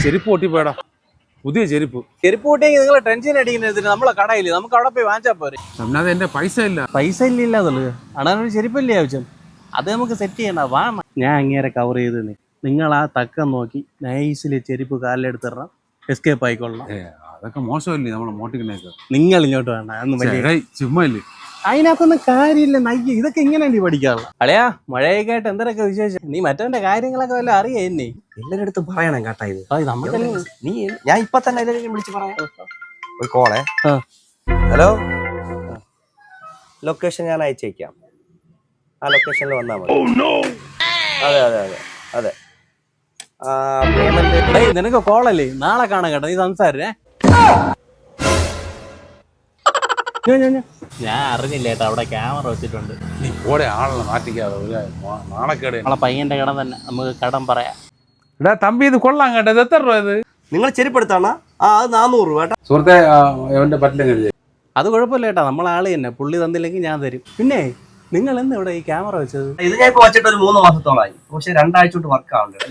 ചെരുപ്പ് പൊട്ടിപ്പോയടാ. പുതിയ ചെരുപ്പ് പൊട്ടിയെങ്കിൽ നിങ്ങൾ ടെൻഷൻ അടിക്കുന്നത് നമ്മളെ കടയില് നമുക്ക് അവിടെ പോയി വാങ്ങിച്ചാൽ പോരെ. ഷംനാഥ് എന്റെ പൈസ ഇല്ല ഇല്ലാതുള്ളു. അണാനൊരു ചെരുപ്പല്ലേ ആവശ്യം, അത് നമുക്ക് സെറ്റ് ചെയ്യണ്ട. വാ, ഞാൻ അങ്ങേരെ കവർ ചെയ്ത് നിങ്ങൾ ആ തക്കം നോക്കി നൈസില് ചെരുപ്പ് കാലിലെടുത്തിടണം, എസ്കേപ്പ് ആയിക്കൊള്ളണം. അതൊക്കെ മോശമല്ലേ നമ്മളെ മോട്ടിക്കുന്നേക്ക്. നിങ്ങൾ ഇങ്ങോട്ട് വേണ്ട, അതൊന്നും വലിയ ചുമ്മാ ഇല്ലേ, അതിനകത്തൊന്നും കാര്യമില്ല. നയ്യ ഇതൊക്കെ ഇങ്ങനെയല്ലേ പഠിക്കാറുള്ള. അളയാ, മഴയൊക്കെ ആയിട്ട് എന്തൊക്കെ വിശേഷം? നീ മറ്റവന്റെ കാര്യങ്ങളൊക്കെ വല്ല അറിയാ എന്നെ? എല്ലാരുടെ അടുത്തും പറയണം കേട്ടാ ഇത്. നമുക്ക് നീ ഞാൻ ഇപ്പൊ തന്നെ എല്ലാവരെയും വിളിച്ച് പറയാം. ഒരു കോളേ. ഹലോ, ലൊക്കേഷൻ ഞാൻ അയച്ചേക്കാം. ആ ലൊക്കേഷനിൽ വന്നാൽ മതി. അതെ അതെ അതെ അതെ. പേയ്മെന്റ് നിനക്ക് കോളല്ലേ, നാളെ കാണാൻ കേട്ടോ. നീ സംസാരേ. ഞാൻ അറിഞ്ഞില്ല കേട്ടോ, അവിടെ ക്യാമറ വെച്ചിട്ടുണ്ട്. നീ ഓടെ ആളെ മാറ്റിക്കാതെ നാണക്കേട്. നമ്മളെ പയ്യന്റെ കടം തന്നെ, നമുക്ക് കടം പറയാം. എടാ തമ്പി, ഇത് കൊള്ളാൻ കേട്ടോ. ഇത് എത്ര രൂപ ഇത്? നിങ്ങൾ ചെരുപ്പെടുത്താണോ? അത് 400 രൂപ കേട്ടോ. സുഹൃത്തെ, അവന്റെ പറ്റില്ല. അത് കുഴപ്പമില്ല കേട്ടോ, നമ്മളെ ആള് തന്നെ. പുള്ളി തന്നില്ലെങ്കിൽ ഞാൻ തരും. പിന്നെ നിങ്ങൾ എന്ന് ഇവിടെ ഈ ക്യാമറ വെച്ചത്? ഇത് ഞാൻ ഇപ്പൊ വെച്ചിട്ട് ഒരു 3 മാസത്തോളമായി. പക്ഷെ 2 ആഴ്ച തൊട്ട് വർക്ക് ആവുന്നുണ്ട്.